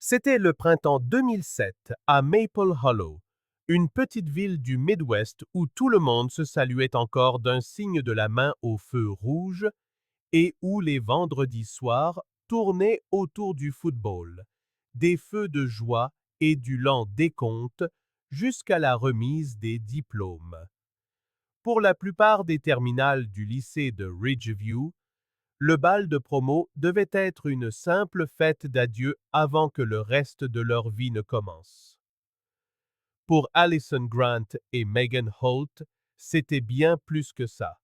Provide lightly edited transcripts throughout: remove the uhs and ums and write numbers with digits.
C'était le printemps 2007 à Maple Hollow, une petite ville du Midwest où tout le monde se saluait encore d'un signe de la main au feu rouge et où les vendredis soirs tournaient autour du football, des feux de joie et du lent décompte jusqu'à la remise des diplômes. Pour la plupart des terminales du lycée de Ridgeview, le bal de promo devait être une simple fête d'adieu avant que le reste de leur vie ne commence. Pour Allison Grant et Megan Holt, c'était bien plus que ça.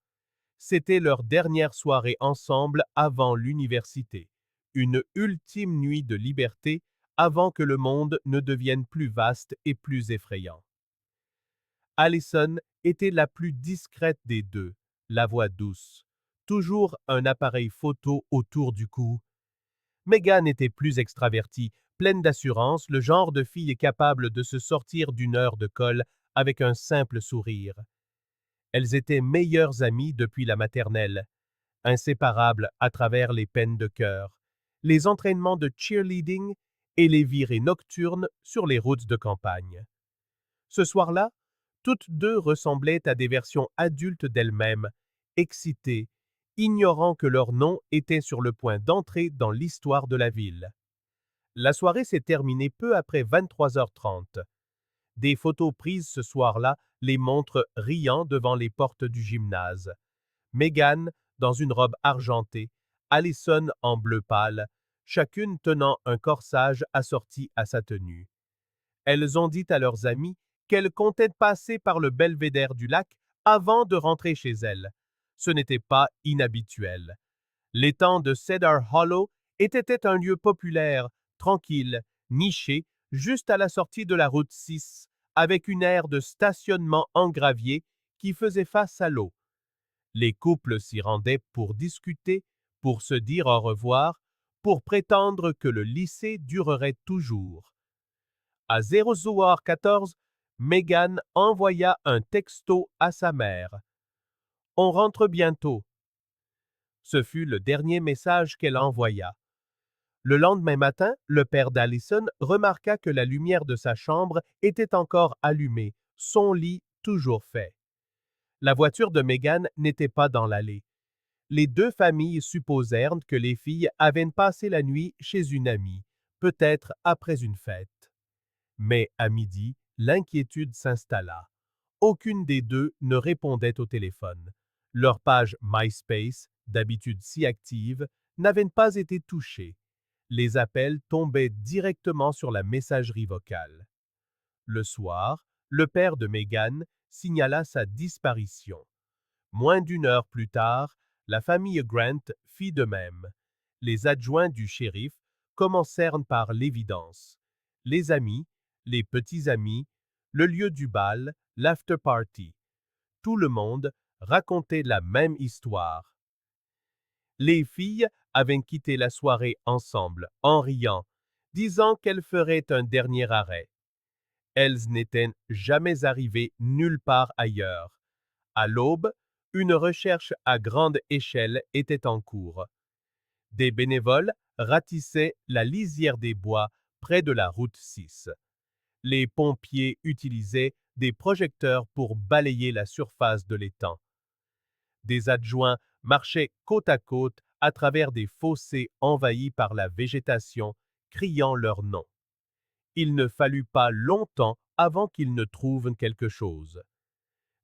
C'était leur dernière soirée ensemble avant l'université, une ultime nuit de liberté avant que le monde ne devienne plus vaste et plus effrayant. Allison était la plus discrète des deux, la voix douce, toujours un appareil photo autour du cou. Megan était plus extravertie, pleine d'assurance, le genre de fille capable de se sortir d'une heure de colle avec un simple sourire. Elles étaient meilleures amies depuis la maternelle, inséparables à travers les peines de cœur, les entraînements de cheerleading et les virées nocturnes sur les routes de campagne. Ce soir-là, toutes deux ressemblaient à des versions adultes d'elles-mêmes, excitées, ignorant que leur nom était sur le point d'entrer dans l'histoire de la ville. La soirée s'est terminée peu après 23h30. Des photos prises ce soir-là les montrent riant devant les portes du gymnase. Megan, dans une robe argentée, Allison en bleu pâle, chacune tenant un corsage assorti à sa tenue. Elles ont dit à leurs amis qu'elles comptaient passer par le belvédère du lac avant de rentrer chez elles. Ce n'était pas inhabituel. L'étang de Cedar Hollow était un lieu populaire, tranquille, niché, juste à la sortie de la route 6, avec une aire de stationnement en gravier qui faisait face à l'eau. Les couples s'y rendaient pour discuter, pour se dire au revoir, pour prétendre que le lycée durerait toujours. À 00h14, Megan envoya un texto à sa mère. On rentre bientôt. Ce fut le dernier message qu'elle envoya. Le lendemain matin, le père d'Allison remarqua que la lumière de sa chambre était encore allumée, son lit toujours fait. La voiture de Megan n'était pas dans l'allée. Les deux familles supposèrent que les filles avaient passé la nuit chez une amie, peut-être après une fête. Mais à midi, l'inquiétude s'installa. Aucune des deux ne répondait au téléphone. Leur page MySpace, d'habitude si active, n'avait pas été touchée. Les appels tombaient directement sur la messagerie vocale. Le soir, le père de Megan signala sa disparition. Moins d'une heure plus tard, la famille Grant fit de même. Les adjoints du shérif commencèrent par l'évidence. Les amis, les petits amis, le lieu du bal, l'after-party. Tout le monde racontait la même histoire. Les filles avaient quitté la soirée ensemble, en riant, disant qu'elles feraient un dernier arrêt. Elles n'étaient jamais arrivées nulle part ailleurs. À l'aube, une recherche à grande échelle était en cours. Des bénévoles ratissaient la lisière des bois près de la route 6. Les pompiers utilisaient des projecteurs pour balayer la surface de l'étang. Des adjoints marchaient côte à côte à travers des fossés envahis par la végétation, criant leur nom. Il ne fallut pas longtemps avant qu'ils ne trouvent quelque chose.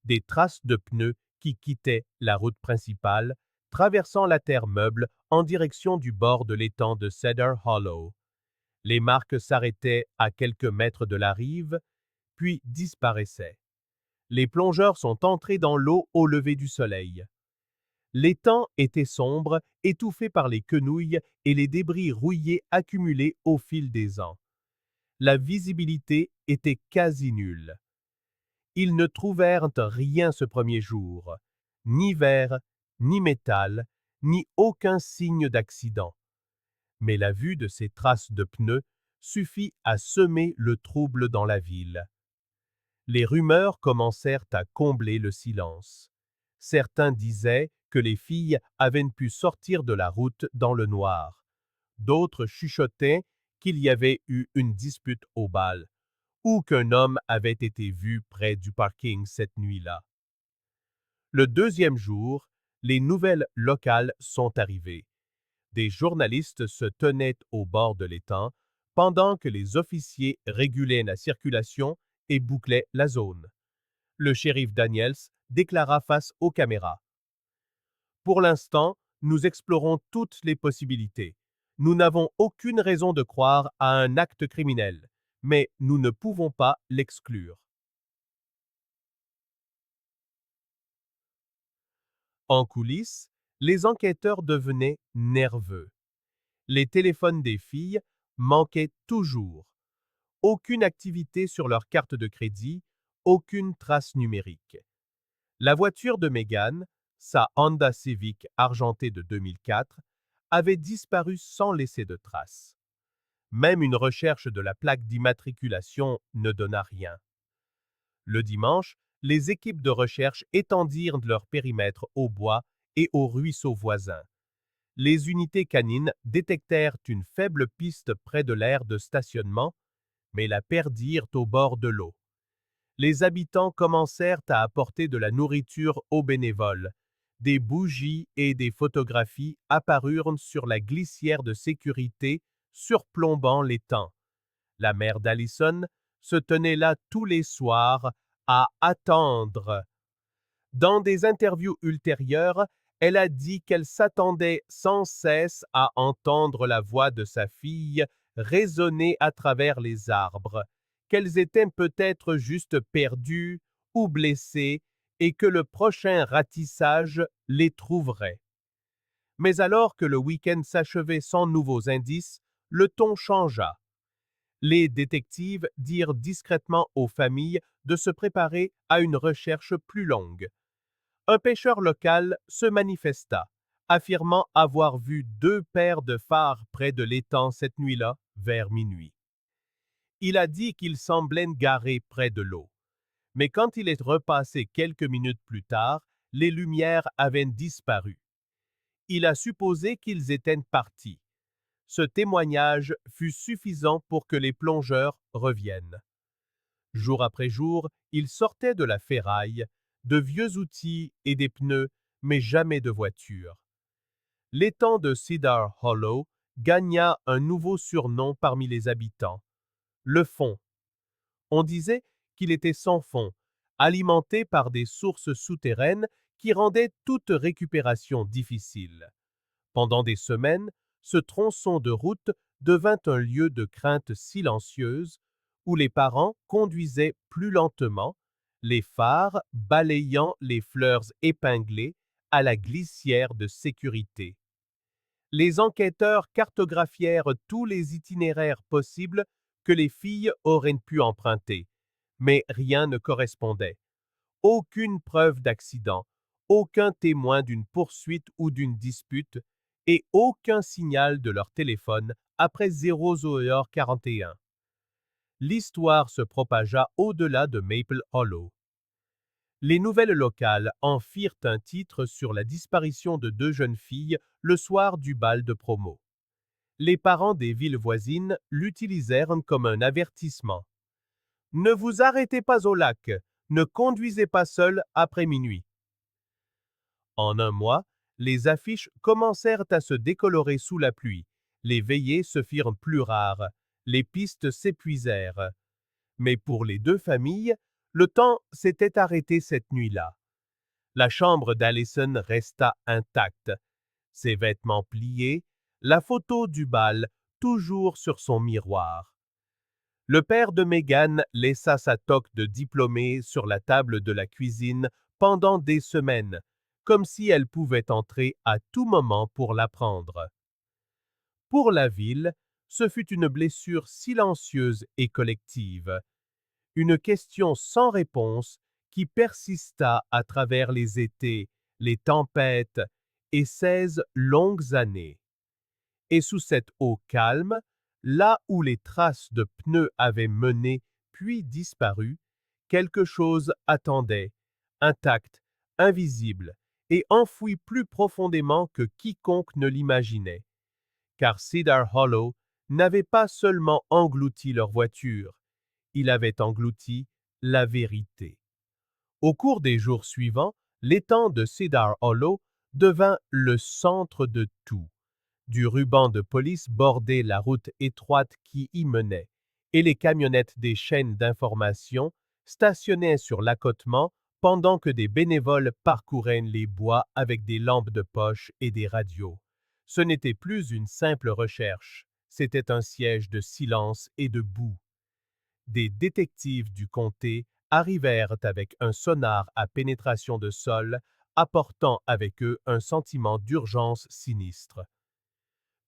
Des traces de pneus qui quittaient la route principale, traversant la terre meuble en direction du bord de l'étang de Cedar Hollow. Les marques s'arrêtaient à quelques mètres de la rive, puis disparaissaient. Les plongeurs sont entrés dans l'eau au lever du soleil. L'étang était sombre, étouffé par les quenouilles et les débris rouillés accumulés au fil des ans. La visibilité était quasi nulle. Ils ne trouvèrent rien ce premier jour, ni verre, ni métal, ni aucun signe d'accident. Mais la vue de ces traces de pneus suffit à semer le trouble dans la ville. Les rumeurs commencèrent à combler le silence. Certains disaient que les filles avaient pu sortir de la route dans le noir. D'autres chuchotaient qu'il y avait eu une dispute au bal ou qu'un homme avait été vu près du parking cette nuit-là. Le deuxième jour, les nouvelles locales sont arrivées. Des journalistes se tenaient au bord de l'étang pendant que les officiers régulaient la circulation et bouclaient la zone. Le shérif Daniels déclara face aux caméras. Pour l'instant, nous explorons toutes les possibilités. Nous n'avons aucune raison de croire à un acte criminel, mais nous ne pouvons pas l'exclure. En coulisses, les enquêteurs devenaient nerveux. Les téléphones des filles manquaient toujours. Aucune activité sur leur carte de crédit, aucune trace numérique. La voiture de Meghan, sa Honda Civic argentée de 2004, avait disparu sans laisser de traces. Même une recherche de la plaque d'immatriculation ne donna rien. Le dimanche, les équipes de recherche étendirent leur périmètre au bois et aux ruisseaux voisins. Les unités canines détectèrent une faible piste près de l'aire de stationnement, mais la perdirent au bord de l'eau. Les habitants commencèrent à apporter de la nourriture aux bénévoles. Des bougies et des photographies apparurent sur la glissière de sécurité surplombant l'étang. La mère d'Allison se tenait là tous les soirs à attendre. Dans des interviews ultérieures, elle a dit qu'elle s'attendait sans cesse à entendre la voix de sa fille résonner à travers les arbres, qu'elles étaient peut-être juste perdues ou blessées et que le prochain ratissage les trouverait. Mais alors que le week-end s'achevait sans nouveaux indices, le ton changea. Les détectives dirent discrètement aux familles de se préparer à une recherche plus longue. Un pêcheur local se manifesta, affirmant avoir vu 2 paires de phares près de l'étang cette nuit-là, vers minuit. Il a dit qu'ils semblaient garés près de l'eau. Mais quand il est repassé quelques minutes plus tard, les lumières avaient disparu. Il a supposé qu'ils étaient partis. Ce témoignage fut suffisant pour que les plongeurs reviennent. Jour après jour, ils sortaient de la ferraille, de vieux outils et des pneus, mais jamais de voiture. L'étang de Cedar Hollow gagna un nouveau surnom parmi les habitants, le fond. On disait qu'il était sans fond, alimenté par des sources souterraines qui rendaient toute récupération difficile. Pendant des semaines, ce tronçon de route devint un lieu de crainte silencieuse où les parents conduisaient plus lentement, les phares balayant les fleurs épinglées à la glissière de sécurité. Les enquêteurs cartographièrent tous les itinéraires possibles que les filles auraient pu emprunter, mais rien ne correspondait. Aucune preuve d'accident, aucun témoin d'une poursuite ou d'une dispute, et aucun signal de leur téléphone après 00h41. L'histoire se propagea au-delà de Maple Hollow. Les nouvelles locales en firent un titre sur la disparition de 2 jeunes filles le soir du bal de promo. Les parents des villes voisines l'utilisèrent comme un avertissement. Ne vous arrêtez pas au lac, ne conduisez pas seul après minuit. En un mois, les affiches commencèrent à se décolorer sous la pluie, les veillées se firent plus rares, les pistes s'épuisèrent. Mais pour les 2 familles, le temps s'était arrêté cette nuit-là. La chambre d'Allison resta intacte, ses vêtements pliés, la photo du bal toujours sur son miroir. Le père de Meghan laissa sa toque de diplômé sur la table de la cuisine pendant des semaines, comme si elle pouvait entrer à tout moment pour la prendre. Pour la ville, ce fut une blessure silencieuse et collective, une question sans réponse qui persista à travers les étés, les tempêtes et 16 longues années. Et sous cette eau calme, là où les traces de pneus avaient mené puis disparu, quelque chose attendait, intact, invisible, et enfoui plus profondément que quiconque ne l'imaginait. Car Cedar Hollow n'avait pas seulement englouti leur voiture, il avait englouti la vérité. Au cours des jours suivants, l'étang de Cedar Hollow devint le centre de tout. Du ruban de police bordait la route étroite qui y menait, et les camionnettes des chaînes d'information stationnaient sur l'accotement pendant que des bénévoles parcouraient les bois avec des lampes de poche et des radios. Ce n'était plus une simple recherche, c'était un siège de silence et de boue. Des détectives du comté arrivèrent avec un sonar à pénétration de sol, apportant avec eux un sentiment d'urgence sinistre.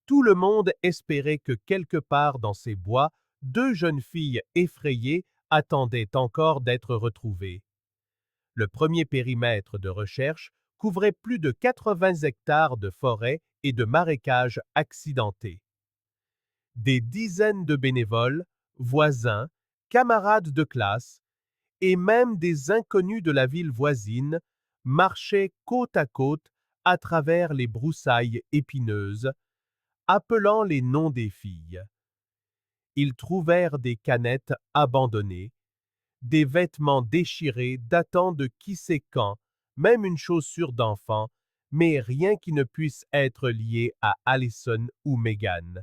Tout le monde espérait que quelque part dans ces bois, deux jeunes filles effrayées attendaient encore d'être retrouvées. Le premier périmètre de recherche couvrait plus de 80 hectares de forêt et de marécages accidentés. Des dizaines de bénévoles, voisins, camarades de classe et même des inconnus de la ville voisine marchaient côte à côte à travers les broussailles épineuses, appelant les noms des filles. Ils trouvèrent des canettes abandonnées, des vêtements déchirés datant de qui sait quand, même une chaussure d'enfant, mais rien qui ne puisse être lié à Allison ou Megan.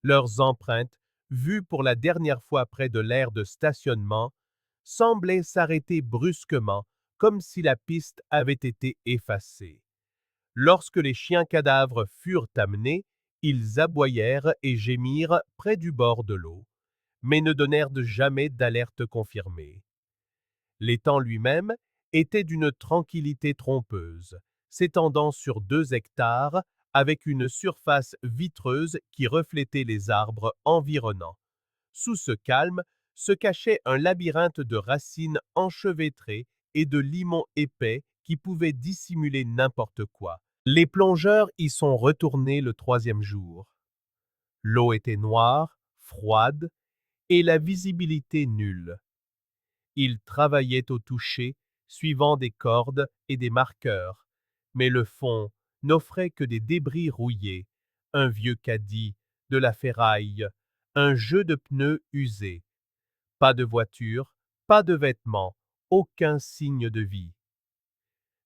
Leurs empreintes, vues pour la dernière fois près de l'aire de stationnement, semblaient s'arrêter brusquement, comme si la piste avait été effacée. Lorsque les chiens cadavres furent amenés, ils aboyèrent et gémirent près du bord de l'eau, mais ne donnèrent jamais d'alerte confirmée. L'étang lui-même était d'une tranquillité trompeuse, s'étendant sur 2 hectares avec une surface vitreuse qui reflétait les arbres environnants. Sous ce calme se cachait un labyrinthe de racines enchevêtrées et de limons épais qui pouvaient dissimuler n'importe quoi. Les plongeurs y sont retournés le 3e jour. L'eau était noire, froide, et la visibilité nulle. Ils travaillaient au toucher, suivant des cordes et des marqueurs, mais le fond n'offrait que des débris rouillés, un vieux caddie, de la ferraille, un jeu de pneus usés. Pas de voiture, pas de vêtements, aucun signe de vie.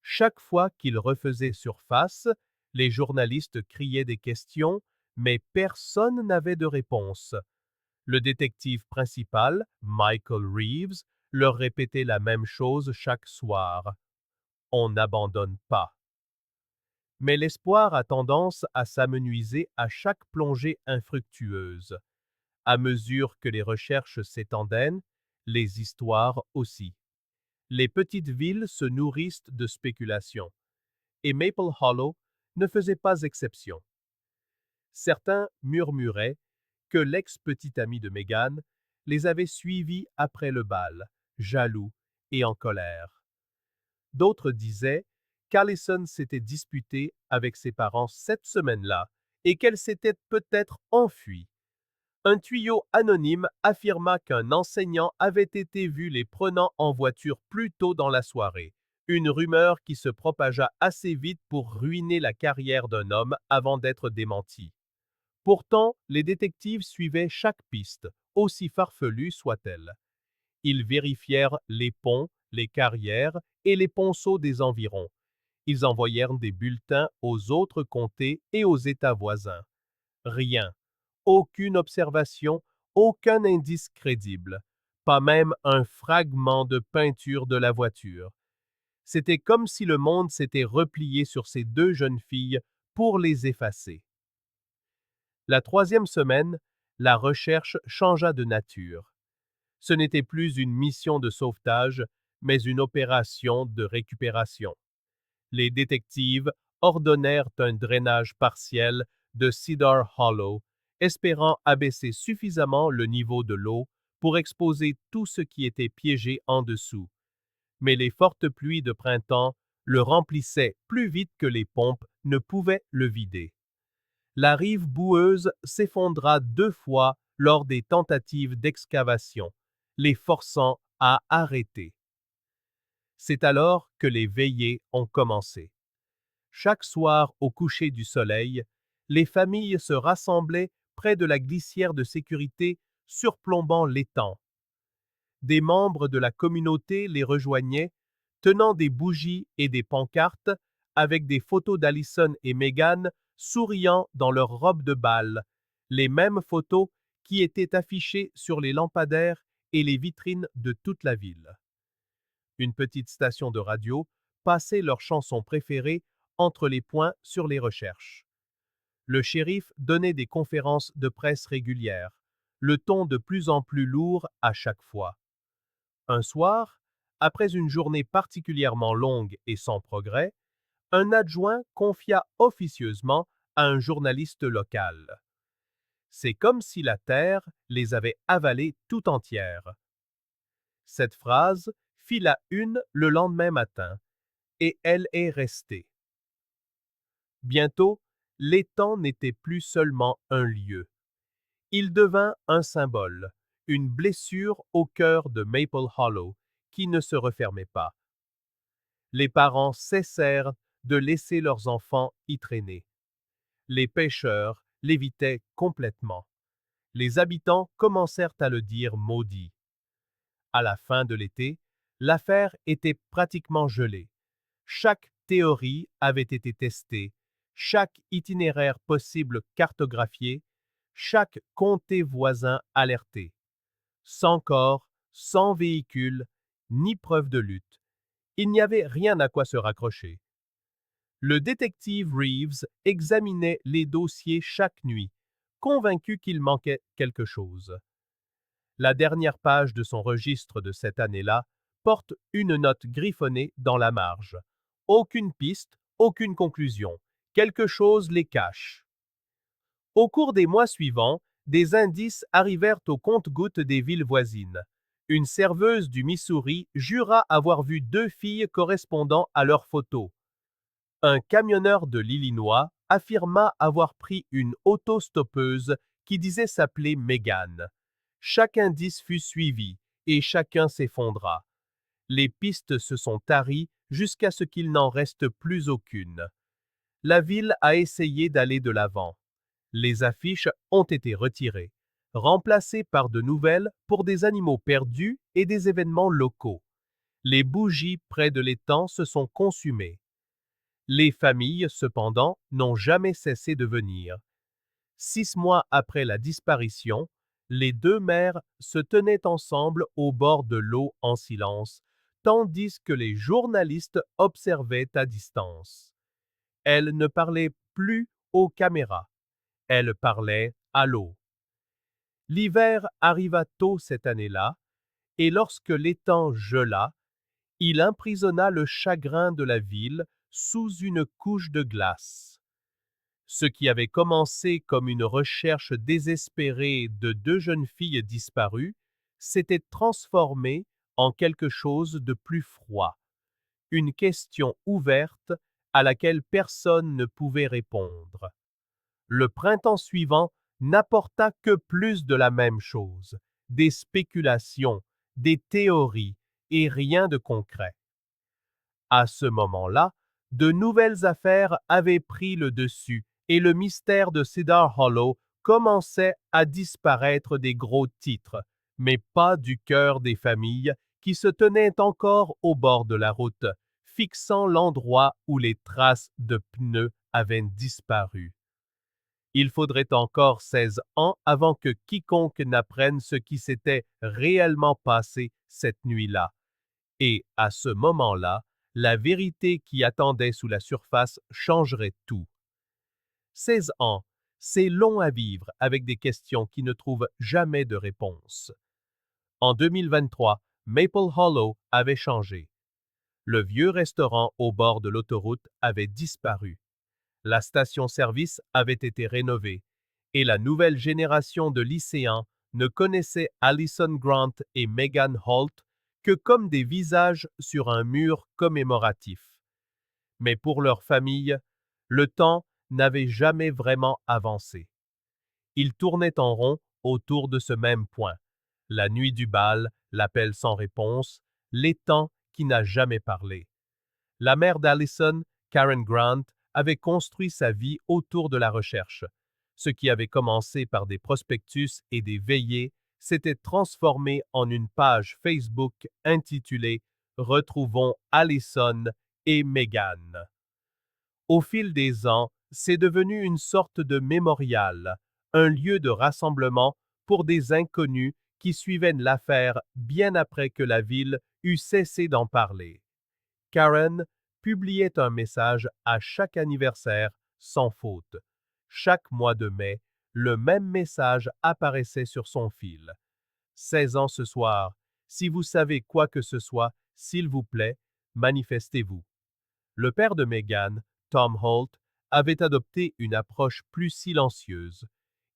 Chaque fois qu'ils refaisaient surface, les journalistes criaient des questions, mais personne n'avait de réponse. Le détective principal, Michael Reeves, leur répétait la même chose chaque soir. On n'abandonne pas. Mais l'espoir a tendance à s'amenuiser à chaque plongée infructueuse. À mesure que les recherches s'étendaient, les histoires aussi. Les petites villes se nourrissent de spéculations, et Maple Hollow ne faisait pas exception. Certains murmuraient que l'ex-petit ami de Meghan les avait suivis après le bal, jaloux et en colère. D'autres disaient qu'Allison s'était disputée avec ses parents cette semaine-là et qu'elle s'était peut-être enfuie. Un tuyau anonyme affirma qu'un enseignant avait été vu les prenant en voiture plus tôt dans la soirée, une rumeur qui se propagea assez vite pour ruiner la carrière d'un homme avant d'être démentie. Pourtant, les détectives suivaient chaque piste, aussi farfelue soit-elle. Ils vérifièrent les ponts, les carrières et les ponceaux des environs. Ils envoyèrent des bulletins aux autres comtés et aux États voisins. Rien. Aucune observation, aucun indice crédible, pas même un fragment de peinture de la voiture. C'était comme si le monde s'était replié sur ces deux jeunes filles pour les effacer. La 3e semaine, la recherche changea de nature. Ce n'était plus une mission de sauvetage, mais une opération de récupération. Les détectives ordonnèrent un drainage partiel de Cedar Hollow, espérant abaisser suffisamment le niveau de l'eau pour exposer tout ce qui était piégé en dessous. Mais les fortes pluies de printemps le remplissaient plus vite que les pompes ne pouvaient le vider. La rive boueuse s'effondra 2 fois lors des tentatives d'excavation, les forçant à arrêter. C'est alors que les veillées ont commencé. Chaque soir au coucher du soleil, les familles se rassemblaient près de la glissière de sécurité surplombant l'étang. Des membres de la communauté les rejoignaient, tenant des bougies et des pancartes avec des photos d'Allison et Meghan souriant dans leurs robes de bal, les mêmes photos qui étaient affichées sur les lampadaires et les vitrines de toute la ville. Une petite station de radio passait leurs chansons préférées entre les points sur les recherches. Le shérif donnait des conférences de presse régulières, le ton de plus en plus lourd à chaque fois. Un soir, après une journée particulièrement longue et sans progrès, un adjoint confia officieusement à un journaliste local. C'est comme si la terre les avait avalées tout entières. Cette phrase fit la une le lendemain matin, et elle est restée. Bientôt, l'étang n'était plus seulement un lieu. Il devint un symbole, une blessure au cœur de Maple Hollow qui ne se refermait pas. Les parents cessèrent de laisser leurs enfants y traîner. Les pêcheurs l'évitaient complètement. Les habitants commencèrent à le dire maudit. À la fin de l'été, l'affaire était pratiquement gelée. Chaque théorie avait été testée, chaque itinéraire possible cartographié, chaque comté voisin alerté. Sans corps, sans véhicule, ni preuve de lutte. Il n'y avait rien à quoi se raccrocher. Le détective Reeves examinait les dossiers chaque nuit, convaincu qu'il manquait quelque chose. La dernière page de son registre de cette année-là porte une note griffonnée dans la marge. Aucune piste, aucune conclusion. Quelque chose les cache. Au cours des mois suivants, des indices arrivèrent au compte-gouttes des villes voisines. Une serveuse du Missouri jura avoir vu deux filles correspondant à leurs photos. Un camionneur de l'Illinois affirma avoir pris une autostoppeuse qui disait s'appeler Meghan. Chaque indice fut suivi, et chacun s'effondra. Les pistes se sont taries jusqu'à ce qu'il n'en reste plus aucune. La ville a essayé d'aller de l'avant. Les affiches ont été retirées, remplacées par de nouvelles pour des animaux perdus et des événements locaux. Les bougies près de l'étang se sont consumées. Les familles, cependant, n'ont jamais cessé de venir. 6 mois après la disparition, les deux mères se tenaient ensemble au bord de l'eau en silence, tandis que les journalistes observaient à distance. Elles ne parlaient plus aux caméras, elles parlaient à l'eau. L'hiver arriva tôt cette année-là, et lorsque l'étang gela, il emprisonna le chagrin de la ville sous une couche de glace. Ce qui avait commencé comme une recherche désespérée de deux jeunes filles disparues s'était transformé en quelque chose de plus froid, une question ouverte à laquelle personne ne pouvait répondre. Le printemps suivant n'apporta que plus de la même chose, des spéculations, des théories et rien de concret. À ce moment-là, de nouvelles affaires avaient pris le dessus et le mystère de Cedar Hollow commençait à disparaître des gros titres, mais pas du cœur des familles qui se tenaient encore au bord de la route, fixant l'endroit où les traces de pneus avaient disparu. Il faudrait encore 16 ans avant que quiconque n'apprenne ce qui s'était réellement passé cette nuit-là. Et à ce moment-là, la vérité qui attendait sous la surface changerait tout. 16 ans, c'est long à vivre avec des questions qui ne trouvent jamais de réponse. En 2023, Maple Hollow avait changé. Le vieux restaurant au bord de l'autoroute avait disparu. La station-service avait été rénovée et la nouvelle génération de lycéens ne connaissait Allison Grant et Meghan Holt que comme des visages sur un mur commémoratif. Mais pour leur famille, le temps n'avait jamais vraiment avancé. Ils tournaient en rond autour de ce même point. La nuit du bal, l'appel sans réponse, l'étang qui n'a jamais parlé. La mère d'Allison, Karen Grant, avait construit sa vie autour de la recherche. Ce qui avait commencé par des prospectus et des veillées s'était transformé en une page Facebook intitulée Retrouvons Allison et Meghan. Au fil des ans, c'est devenu une sorte de mémorial, un lieu de rassemblement pour des inconnus qui suivaient l'affaire bien après que la ville eut cessé d'en parler. Karen publiait un message à chaque anniversaire sans faute. Chaque mois de mai, le même message apparaissait sur son fil. 16 ans ce soir. Si vous savez quoi que ce soit, s'il vous plaît, manifestez-vous. Le père de Meghan, Tom Holt, avait adopté une approche plus silencieuse.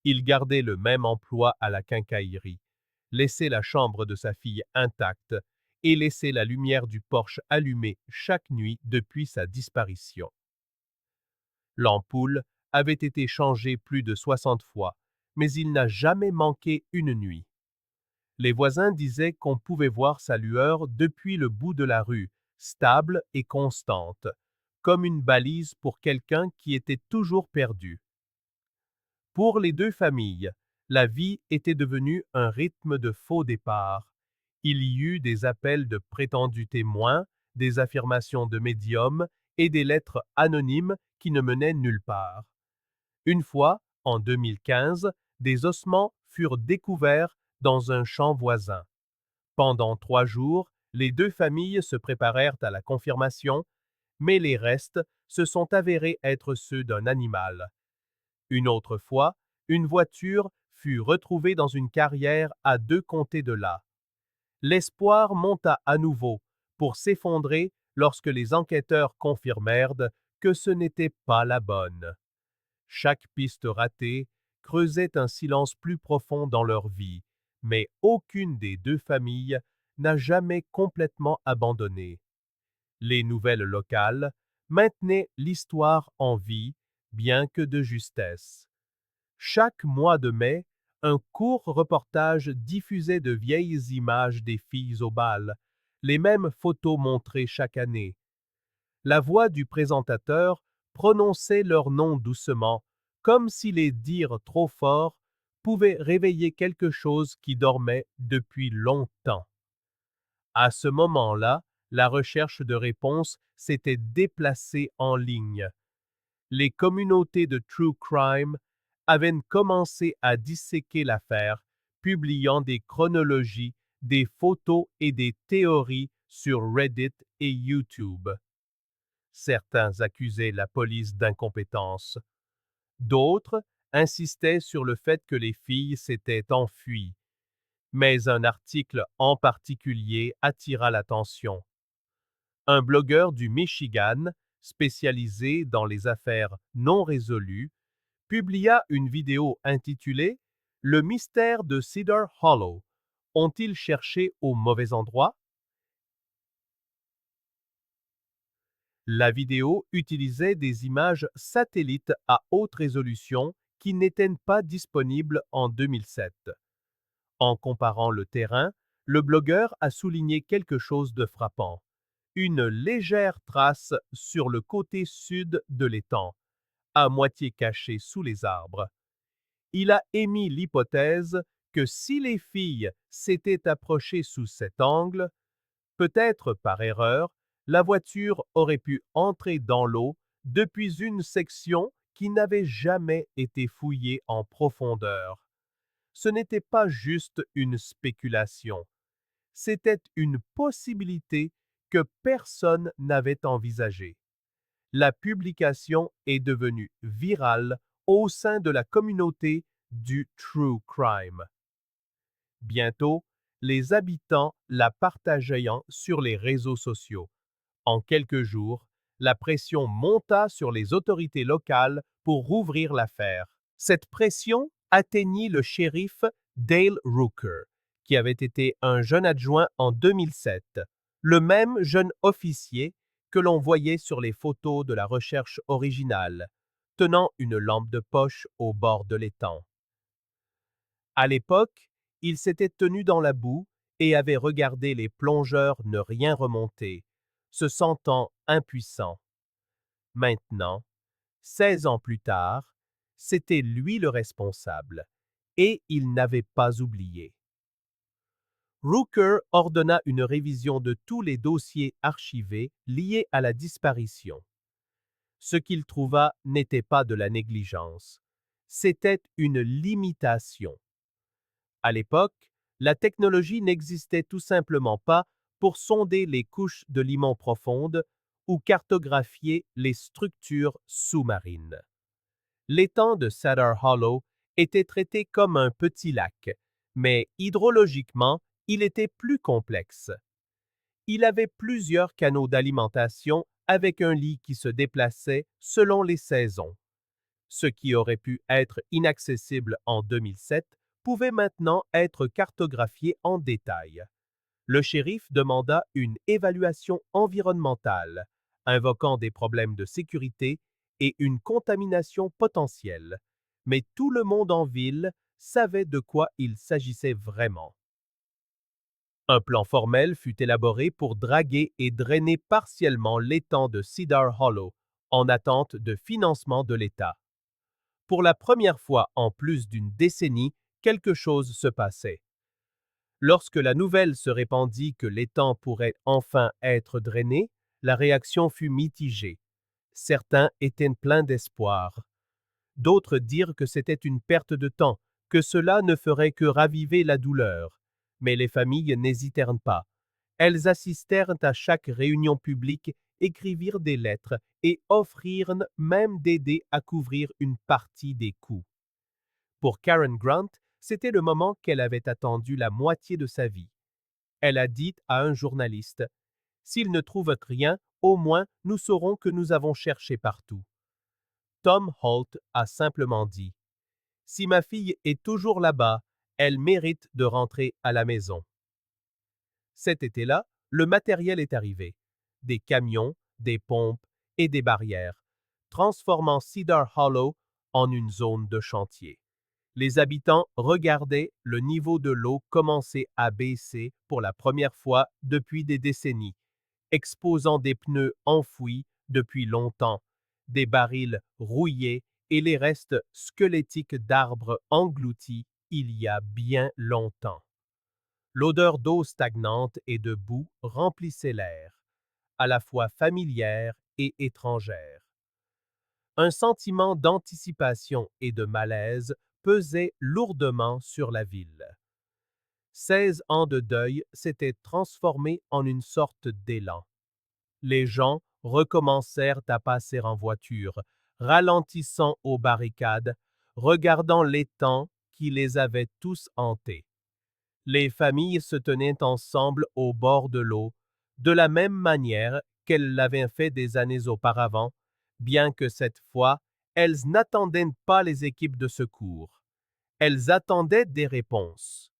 Il gardait le même emploi à la quincaillerie, laissait la chambre de sa fille intacte et laissait la lumière du porche allumée chaque nuit depuis sa disparition. L'ampoule avait été changée plus de 60 fois, mais il n'a jamais manqué une nuit. Les voisins disaient qu'on pouvait voir sa lueur depuis le bout de la rue, stable et constante, comme une balise pour quelqu'un qui était toujours perdu. Pour les deux familles, la vie était devenue un rythme de faux départ. Il y eut des appels de prétendus témoins, des affirmations de médiums et des lettres anonymes qui ne menaient nulle part. Une fois, en 2015, des ossements furent découverts dans un champ voisin. Pendant 3 jours, les deux familles se préparèrent à la confirmation, mais les restes se sont avérés être ceux d'un animal. Une autre fois, une voiture fut retrouvée dans une carrière à 2 comtés de là. L'espoir monta à nouveau pour s'effondrer lorsque les enquêteurs confirmèrent que ce n'était pas la bonne. Chaque piste ratée creusait un silence plus profond dans leur vie, mais aucune des deux familles n'a jamais complètement abandonné. Les nouvelles locales maintenaient l'histoire en vie, bien que de justesse. Chaque mois de mai, un court reportage diffusait de vieilles images des filles au bal, les mêmes photos montrées chaque année. La voix du présentateur prononçait leurs noms doucement, comme si les dire trop fort pouvait réveiller quelque chose qui dormait depuis longtemps. À ce moment-là, la recherche de réponses s'était déplacée en ligne. Les communautés de True Crime avaient commencé à disséquer l'affaire, publiant des chronologies, des photos et des théories sur Reddit et YouTube. Certains accusaient la police d'incompétence. D'autres insistaient sur le fait que les filles s'étaient enfuies. Mais un article en particulier attira l'attention. Un blogueur du Michigan, spécialisé dans les affaires non résolues, publia une vidéo intitulée Le mystère de Cedar Hollow. Ont-ils cherché au mauvais endroit? La vidéo utilisait des images satellites à haute résolution qui n'étaient pas disponibles en 2007. En comparant le terrain, le blogueur a souligné quelque chose de frappant. Une légère trace sur le côté sud de l'étang, à moitié caché sous les arbres. Il a émis l'hypothèse que si les filles s'étaient approchées sous cet angle, peut-être par erreur, la voiture aurait pu entrer dans l'eau depuis une section qui n'avait jamais été fouillée en profondeur. Ce n'était pas juste une spéculation, c'était une possibilité que personne n'avait envisagée. La publication est devenue virale au sein de la communauté du True Crime. Bientôt, les habitants la partageaient sur les réseaux sociaux. En quelques jours, la pression monta sur les autorités locales pour rouvrir l'affaire. Cette pression atteignit le shérif Dale Rooker, qui avait été un jeune adjoint en 2007, le même jeune officier que l'on voyait sur les photos de la recherche originale, tenant une lampe de poche au bord de l'étang. À l'époque, il s'était tenu dans la boue et avait regardé les plongeurs ne rien remonter, se sentant impuissant. Maintenant, 16 ans plus tard, C'était lui le responsable, et il n'avait pas oublié. Rooker ordonna une révision de tous les dossiers archivés liés à la disparition. Ce qu'il trouva n'était pas de la négligence, c'était une limitation. À l'époque, la technologie n'existait tout simplement pas pour sonder les couches de limon profondes ou cartographier les structures sous-marines. L'étang de Cedar Hollow était traité comme un petit lac, mais hydrologiquement, il était plus complexe. Il avait plusieurs canaux d'alimentation avec un lit qui se déplaçait selon les saisons. Ce qui aurait pu être inaccessible en 2007 pouvait maintenant être cartographié en détail. Le shérif demanda une évaluation environnementale, invoquant des problèmes de sécurité et une contamination potentielle. Mais tout le monde en ville savait de quoi il s'agissait vraiment. Un plan formel fut élaboré pour draguer et drainer partiellement l'étang de Cedar Hollow, en attente de financement de l'État. Pour la première fois en plus d'une décennie, quelque chose se passait. Lorsque la nouvelle se répandit que l'étang pourrait enfin être drainé, la réaction fut mitigée. Certains étaient pleins d'espoir. D'autres dirent que c'était une perte de temps, que cela ne ferait que raviver la douleur. Mais les familles n'hésitèrent pas. Elles assistèrent à chaque réunion publique, écrivirent des lettres et offrirent même d'aider à couvrir une partie des coûts. Pour Karen Grant, c'était le moment qu'elle avait attendu la moitié de sa vie. Elle a dit à un journaliste, « S'ils ne trouvent rien, au moins nous saurons que nous avons cherché partout. » Tom Holt a simplement dit, « Si ma fille est toujours là-bas, elle mérite de rentrer à la maison. » Cet été-là, le matériel est arrivé. Des camions, des pompes et des barrières, transformant Cedar Hollow en une zone de chantier. Les habitants regardaient le niveau de l'eau commencer à baisser pour la première fois depuis des décennies, exposant des pneus enfouis depuis longtemps, des barils rouillés et les restes squelettiques d'arbres engloutis il y a bien longtemps. L'odeur d'eau stagnante et de boue remplissait l'air, à la fois familière et étrangère. Un sentiment d'anticipation et de malaise pesait lourdement sur la ville. 16 ans de deuil s'étaient transformés en une sorte d'élan. Les gens recommencèrent à passer en voiture, ralentissant aux barricades, regardant l'étang qui les avait tous hantés. Les familles se tenaient ensemble au bord de l'eau, de la même manière qu'elles l'avaient fait des années auparavant, bien que cette fois, elles n'attendaient pas les équipes de secours. Elles attendaient des réponses.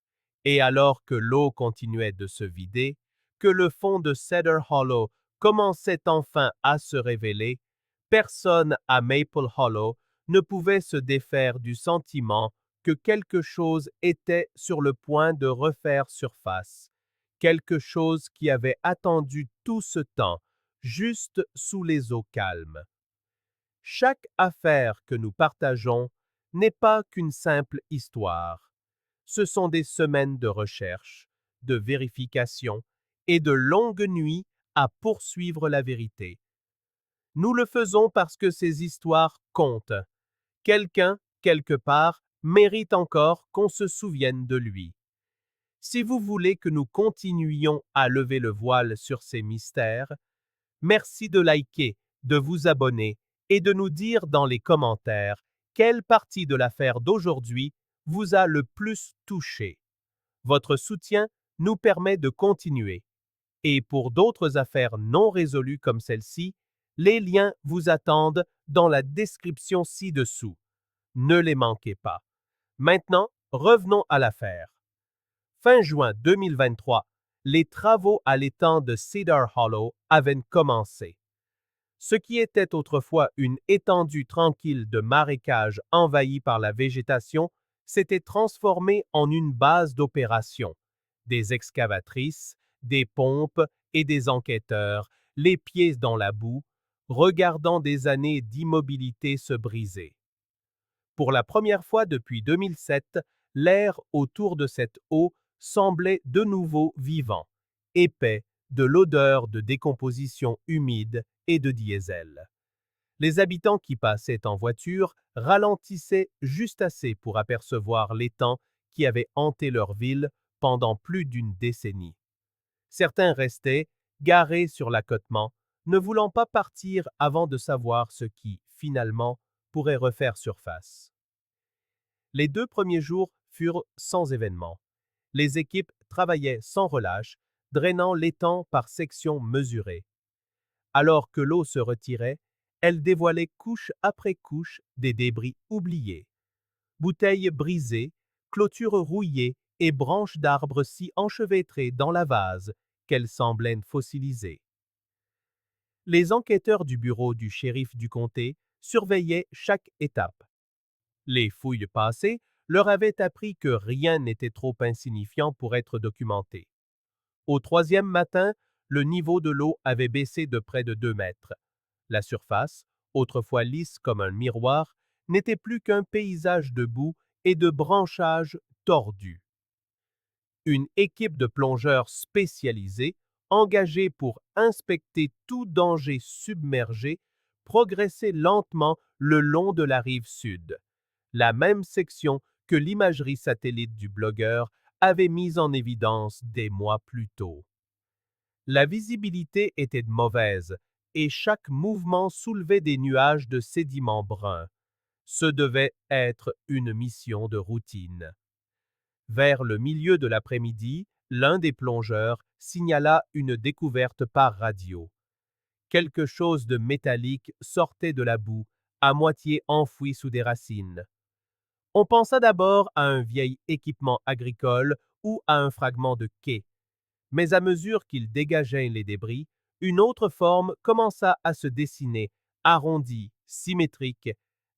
Et alors que l'eau continuait de se vider, que le fond de Cedar Hollow commençait enfin à se révéler, personne à Maple Hollow ne pouvait se défaire du sentiment que quelque chose était sur le point de refaire surface, quelque chose qui avait attendu tout ce temps, juste sous les eaux calmes. Chaque affaire que nous partageons n'est pas qu'une simple histoire. Ce sont des semaines de recherche, de vérification et de longues nuits à poursuivre la vérité. Nous le faisons parce que ces histoires comptent. Quelqu'un, quelque part, mérite encore qu'on se souvienne de lui. Si vous voulez que nous continuions à lever le voile sur ces mystères, merci de liker, de vous abonner et de nous dire dans les commentaires quelle partie de l'affaire d'aujourd'hui vous a le plus touché. Votre soutien nous permet de continuer. Et pour d'autres affaires non résolues comme celle-ci, les liens vous attendent dans la description ci-dessous. Ne les manquez pas. Maintenant, revenons à l'affaire. Fin juin 2023, les travaux à l'étang de Cedar Hollow avaient commencé. Ce qui était autrefois une étendue tranquille de marécages envahis par la végétation s'était transformé en une base d'opération. Des excavatrices, des pompes et des enquêteurs, les pieds dans la boue, regardant des années d'immobilité se briser. Pour la première fois depuis 2007, l'air autour de cette eau semblait de nouveau vivant, épais de l'odeur de décomposition humide et de diesel. Les habitants qui passaient en voiture ralentissaient juste assez pour apercevoir l'étang qui avait hanté leur ville pendant plus d'une décennie. Certains restaient, garés sur l'accotement, ne voulant pas partir avant de savoir ce qui, finalement, pourrait refaire surface. Les 2 premiers jours furent sans événement. Les équipes travaillaient sans relâche, drainant l'étang par sections mesurées. Alors que l'eau se retirait, elle dévoilait couche après couche des débris oubliés. Bouteilles brisées, clôtures rouillées et branches d'arbres si enchevêtrées dans la vase qu'elles semblaient fossilisées. Les enquêteurs du bureau du shérif du comté surveillaient chaque étape. Les fouilles passées leur avaient appris que rien n'était trop insignifiant pour être documenté. Au 3e matin, le niveau de l'eau avait baissé de près de 2 mètres. La surface, autrefois lisse comme un miroir, n'était plus qu'un paysage de boue et de branchages tordus. Une équipe de plongeurs spécialisés, engagée pour inspecter tout danger submergé, progressait lentement le long de la rive sud, la même section que l'imagerie satellite du blogueur avait mise en évidence des mois plus tôt. La visibilité était mauvaise et chaque mouvement soulevait des nuages de sédiments bruns. Ce devait être une mission de routine. Vers le milieu de l'après-midi, l'un des plongeurs signala une découverte par radio. Quelque chose de métallique sortait de la boue, à moitié enfoui sous des racines. On pensa d'abord à un vieil équipement agricole ou à un fragment de quai. Mais à mesure qu'il dégageait les débris, une autre forme commença à se dessiner, arrondie, symétrique,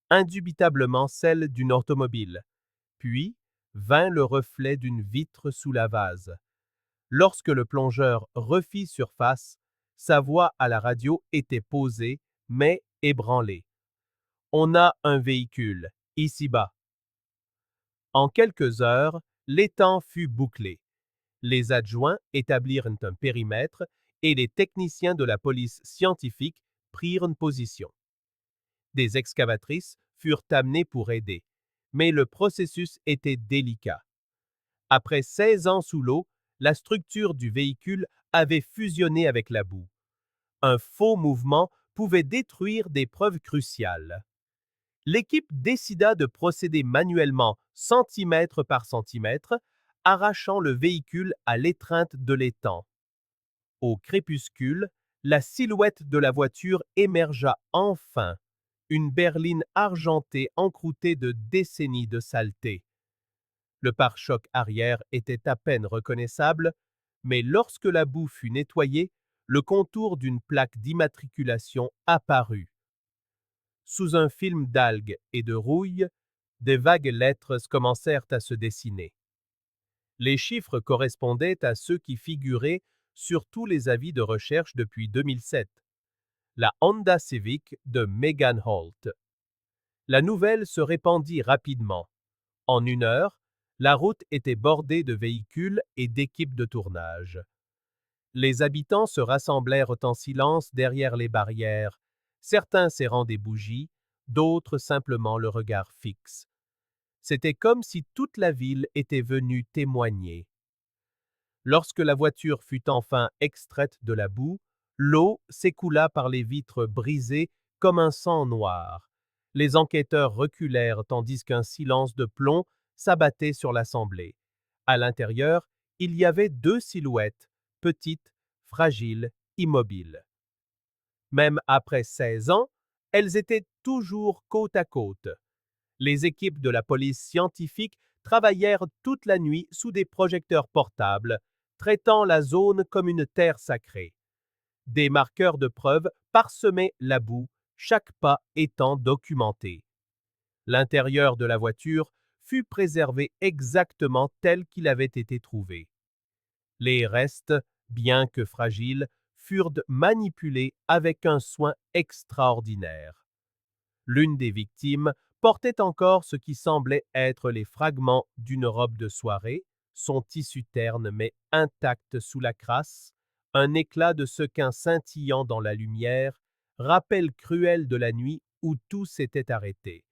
indubitablement celle d'une automobile. Puis vint le reflet d'une vitre sous la vase. Lorsque le plongeur refit surface, sa voix à la radio était posée, mais ébranlée. On a un véhicule, ici-bas. En quelques heures, l'étang fut bouclé. Les adjoints établirent un périmètre et les techniciens de la police scientifique prirent une position. Des excavatrices furent amenées pour aider, mais le processus était délicat. Après 16 ans sous l'eau, la structure du véhicule avait fusionné avec la boue. Un faux mouvement pouvait détruire des preuves cruciales. L'équipe décida de procéder manuellement, centimètre par centimètre, arrachant le véhicule à l'étreinte de l'étang. Au crépuscule, la silhouette de la voiture émergea enfin, une berline argentée encroûtée de décennies de saleté. Le pare-choc arrière était à peine reconnaissable, mais lorsque la boue fut nettoyée, le contour d'une plaque d'immatriculation apparut. Sous un film d'algues et de rouille, des vagues lettres commencèrent à se dessiner. Les chiffres correspondaient à ceux qui figuraient sur tous les avis de recherche depuis 2007. La Honda Civic de Megan Holt. La nouvelle se répandit rapidement. En 1 heure, la route était bordée de véhicules et d'équipes de tournage. Les habitants se rassemblèrent en silence derrière les barrières, certains serrant des bougies, d'autres simplement le regard fixe. C'était comme si toute la ville était venue témoigner. Lorsque la voiture fut enfin extraite de la boue, l'eau s'écoula par les vitres brisées comme un sang noir. Les enquêteurs reculèrent tandis qu'un silence de plomb s'abattait sur l'assemblée. À l'intérieur, il y avait 2 silhouettes, petites, fragiles, immobiles. Même après 16 ans, elles étaient toujours côte à côte. Les équipes de la police scientifique travaillèrent toute la nuit sous des projecteurs portables, traitant la zone comme une terre sacrée. Des marqueurs de preuves parsemaient la boue, chaque pas étant documenté. L'intérieur de la voiture fut préservé exactement tel qu'il avait été trouvé. Les restes, bien que fragiles, furent manipulés avec un soin extraordinaire. L'une des victimes portait encore ce qui semblait être les fragments d'une robe de soirée, son tissu terne mais intact sous la crasse, un éclat de sequin scintillant dans la lumière, rappel cruel de la nuit où tout s'était arrêté.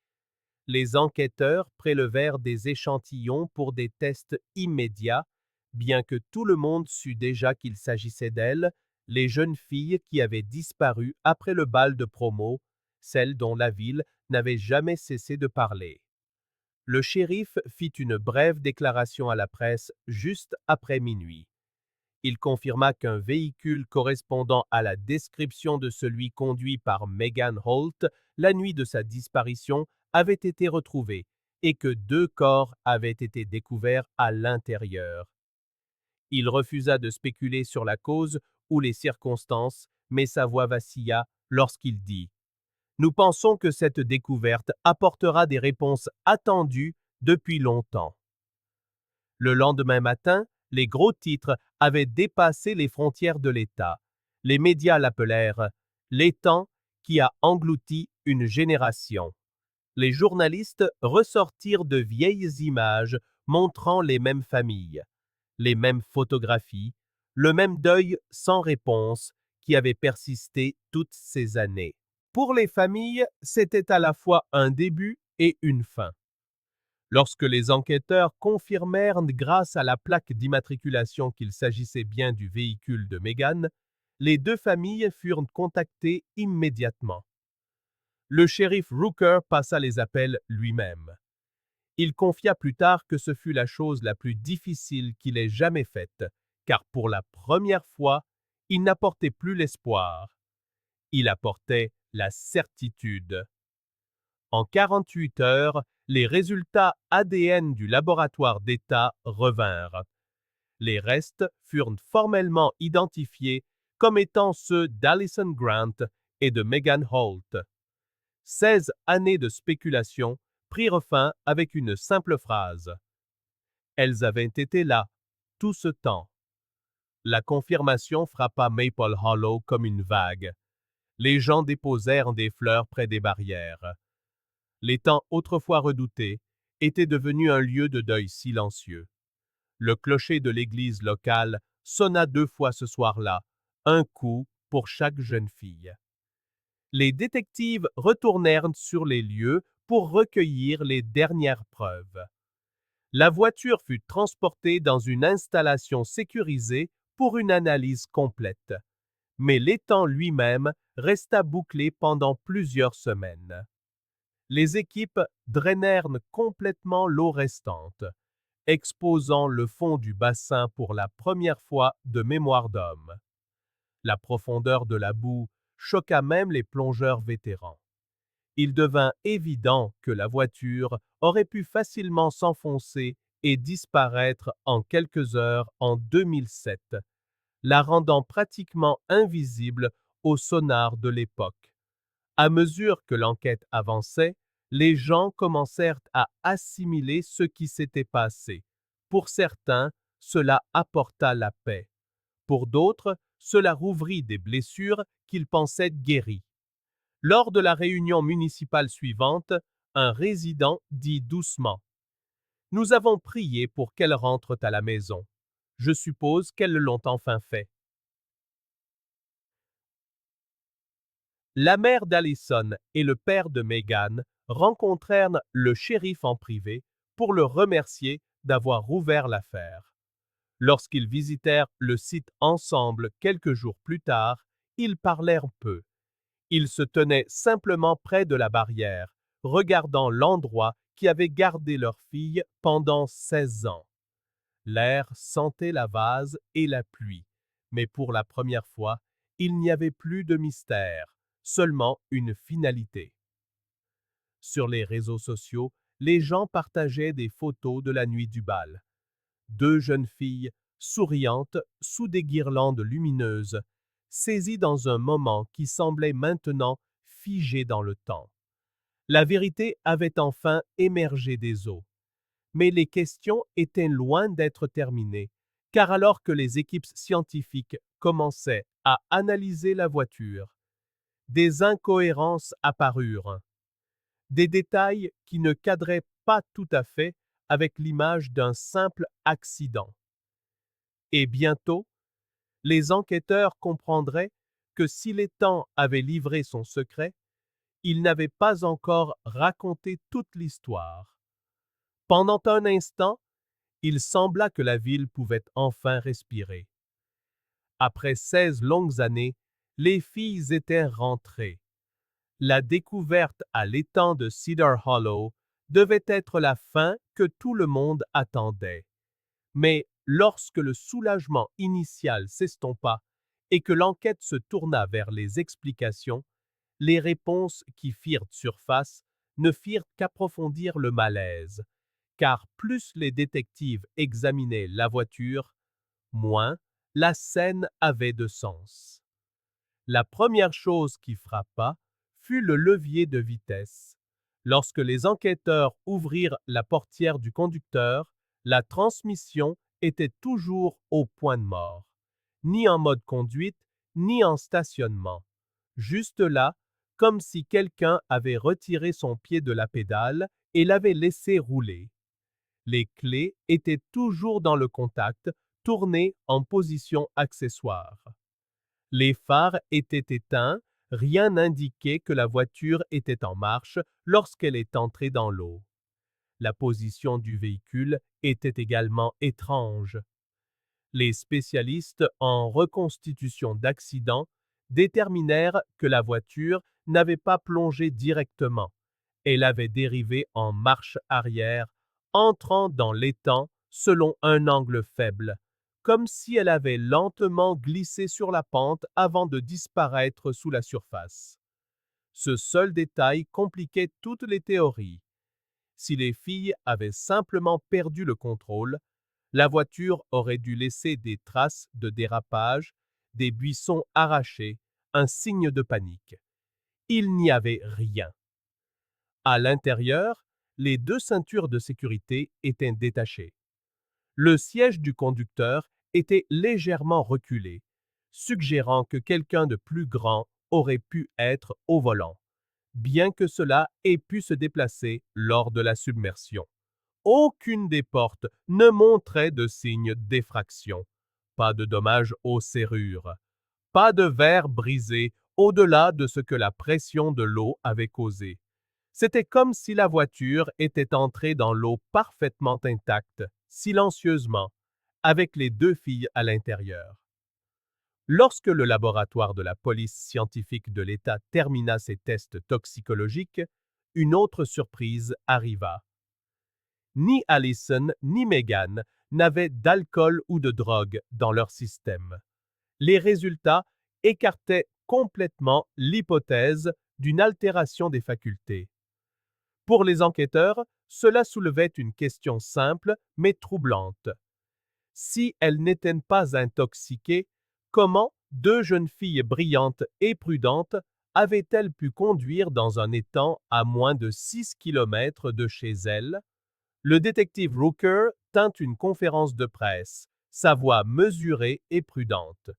Les enquêteurs prélevèrent des échantillons pour des tests immédiats, bien que tout le monde sût déjà qu'il s'agissait d'elles, les jeunes filles qui avaient disparu après le bal de promo, celles dont la ville n'avait jamais cessé de parler. Le shérif fit une brève déclaration à la presse juste après minuit. Il confirma qu'un véhicule correspondant à la description de celui conduit par Megan Holt la nuit de sa disparition avait été retrouvé et que 2 corps avaient été découverts à l'intérieur. Il refusa de spéculer sur la cause ou les circonstances, mais sa voix vacilla lorsqu'il dit « Nous pensons que cette découverte apportera des réponses attendues depuis longtemps. » Le lendemain matin, les gros titres avaient dépassé les frontières de l'État. Les médias l'appelèrent « l'étang qui a englouti une génération ». Les journalistes ressortirent de vieilles images montrant les mêmes familles, les mêmes photographies, le même deuil sans réponse qui avait persisté toutes ces années. Pour les familles, c'était à la fois un début et une fin. Lorsque les enquêteurs confirmèrent grâce à la plaque d'immatriculation qu'il s'agissait bien du véhicule de Megan, les 2 familles furent contactées immédiatement. Le shérif Rooker passa les appels lui-même. Il confia plus tard que ce fut la chose la plus difficile qu'il ait jamais faite, car pour la première fois, il n'apportait plus l'espoir. Il apportait la certitude. En 48 heures, les résultats ADN du laboratoire d'État revinrent. Les restes furent formellement identifiés comme étant ceux d'Allison Grant et de Megan Holt. 16 années de spéculation prirent fin avec une simple phrase. Elles avaient été là, tout ce temps. La confirmation frappa Maple Hollow comme une vague. Les gens déposèrent des fleurs près des barrières. L'étang autrefois redouté était devenu un lieu de deuil silencieux. Le clocher de l'église locale sonna 2 fois ce soir-là, un coup pour chaque jeune fille. Les détectives retournèrent sur les lieux pour recueillir les dernières preuves. La voiture fut transportée dans une installation sécurisée pour une analyse complète, mais l'étang lui-même resta bouclé pendant plusieurs semaines. Les équipes drainèrent complètement l'eau restante, exposant le fond du bassin pour la première fois de mémoire d'homme. La profondeur de la boue choqua même les plongeurs vétérans. Il devint évident que la voiture aurait pu facilement s'enfoncer et disparaître en quelques heures en 2007, la rendant pratiquement invisible au sonar de l'époque. À mesure que l'enquête avançait, les gens commencèrent à assimiler ce qui s'était passé. Pour certains, cela apporta la paix. Pour d'autres, cela rouvrit des blessures qu'ils pensaient guéries. Lors de la réunion municipale suivante, un résident dit doucement « Nous avons prié pour qu'elles rentrent à la maison. Je suppose qu'elles l'ont enfin fait. » La mère d'Allison et le père de Megan rencontrèrent le shérif en privé pour le remercier d'avoir rouvert l'affaire. Lorsqu'ils visitèrent le site ensemble quelques jours plus tard, ils parlèrent peu. Ils se tenaient simplement près de la barrière, regardant l'endroit qui avait gardé leur fille pendant 16 ans. L'air sentait la vase et la pluie, mais pour la première fois, il n'y avait plus de mystère, seulement une finalité. Sur les réseaux sociaux, les gens partageaient des photos de la nuit du bal. 2 jeunes filles, souriantes sous des guirlandes lumineuses, saisies dans un moment qui semblait maintenant figé dans le temps. La vérité avait enfin émergé des eaux. Mais les questions étaient loin d'être terminées, car alors que les équipes scientifiques commençaient à analyser la voiture, des incohérences apparurent. des détails qui ne cadraient pas tout à fait avec l'image d'un simple accident. Et bientôt, les enquêteurs comprendraient que si l'étang avait livré son secret, il n'avait pas encore raconté toute l'histoire. Pendant un instant, il sembla que la ville pouvait enfin respirer. Après 16 longues années, les filles étaient rentrées. La découverte à l'étang de Cedar Hollow devait être la fin que tout le monde attendait. Mais lorsque le soulagement initial s'estompa et que l'enquête se tourna vers les explications, les réponses qui firent surface ne firent qu'approfondir le malaise, car plus les détectives examinaient la voiture, moins la scène avait de sens. La première chose qui frappa fut le levier de vitesse. Lorsque les enquêteurs ouvrirent la portière du conducteur, la transmission était toujours au point de mort, ni en mode conduite, ni en stationnement. Juste là, comme si quelqu'un avait retiré son pied de la pédale et l'avait laissé rouler. Les clés étaient toujours dans le contact, tournées en position accessoire. Les phares étaient éteints, rien n'indiquait que la voiture était en marche lorsqu'elle est entrée dans l'eau. La position du véhicule était également étrange. Les spécialistes en reconstitution d'accidents déterminèrent que la voiture n'avait pas plongé directement. Elle avait dérivé en marche arrière, entrant dans l'étang selon un angle faible, comme si elle avait lentement glissé sur la pente avant de disparaître sous la surface. Ce seul détail compliquait toutes les théories. Si les filles avaient simplement perdu le contrôle, la voiture aurait dû laisser des traces de dérapage, des buissons arrachés, un signe de panique. Il n'y avait rien. À l'intérieur, les deux ceintures de sécurité étaient détachées. Le siège du conducteur était légèrement reculé, suggérant que quelqu'un de plus grand aurait pu être au volant, bien que cela ait pu se déplacer lors de la submersion. Aucune des portes ne montrait de signe d'effraction. Pas de dommages aux serrures. Pas de verre brisé au-delà de ce que la pression de l'eau avait causé. C'était comme si la voiture était entrée dans l'eau parfaitement intacte, silencieusement, avec les deux filles à l'intérieur. Lorsque le laboratoire de la police scientifique de l'État termina ses tests toxicologiques, une autre surprise arriva. Ni Allison ni Megan n'avaient d'alcool ou de drogue dans leur système. Les résultats écartaient complètement l'hypothèse d'une altération des facultés. Pour les enquêteurs, cela soulevait une question simple mais troublante. Si elles n'étaient pas intoxiquées, comment deux jeunes filles brillantes et prudentes avaient-elles pu conduire dans un étang à moins de 6 kilomètres de chez elles? Le détective Rooker tint une conférence de presse, sa voix mesurée et prudente.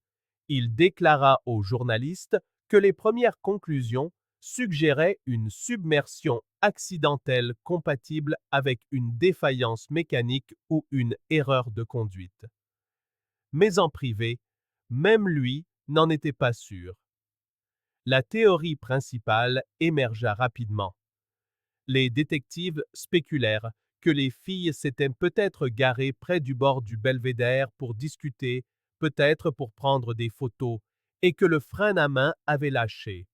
Il déclara aux journalistes que les premières conclusions suggéraient une submersion accidentelle compatible avec une défaillance mécanique ou une erreur de conduite. Mais en privé, même lui n'en était pas sûr. La théorie principale émergea rapidement. Les détectives spéculèrent que les filles s'étaient peut-être garées près du bord du belvédère pour discuter, peut-être pour prendre des photos, et que le frein à main avait lâché.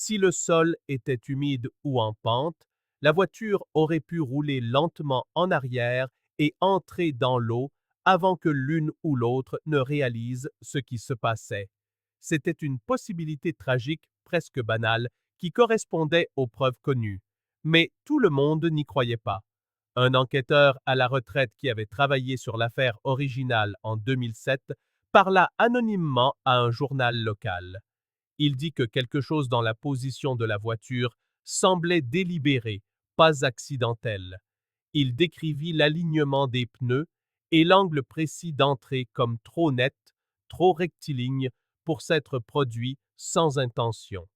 Si le sol était humide ou en pente, la voiture aurait pu rouler lentement en arrière et entrer dans l'eau avant que l'une ou l'autre ne réalise ce qui se passait. C'était une possibilité tragique, presque banale, qui correspondait aux preuves connues. Mais tout le monde n'y croyait pas. Un enquêteur à la retraite qui avait travaillé sur l'affaire originale en 2007 parla anonymement à un journal local. Il dit que quelque chose dans la position de la voiture semblait délibéré, pas accidentel. Il décrivit l'alignement des pneus et l'angle précis d'entrée comme trop net, trop rectiligne pour s'être produit sans intention.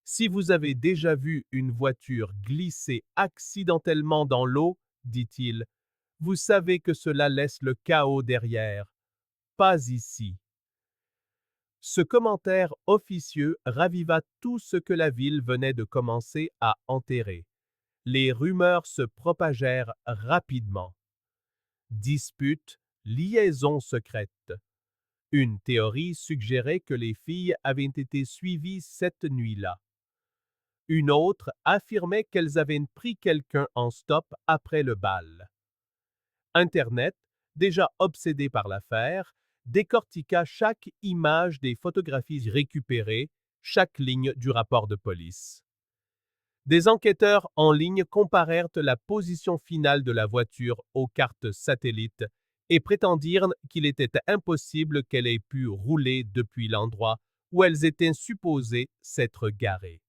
Si vous avez déjà vu une voiture glisser accidentellement dans l'eau, dit-il, vous savez que cela laisse le chaos derrière. Pas ici. Ce commentaire officieux raviva tout ce que la ville venait de commencer à enterrer. Les rumeurs se propagèrent rapidement. Disputes, liaisons secrètes. Une théorie suggérait que les filles avaient été suivies cette nuit-là. Une autre affirmait qu'elles avaient pris quelqu'un en stop après le bal. Internet, déjà obsédé par l'affaire, décortiqua chaque image des photographies récupérées, chaque ligne du rapport de police. Des enquêteurs en ligne comparèrent la position finale de la voiture aux cartes satellites et prétendirent qu'il était impossible qu'elle ait pu rouler depuis l'endroit où elles étaient supposées s'être garées.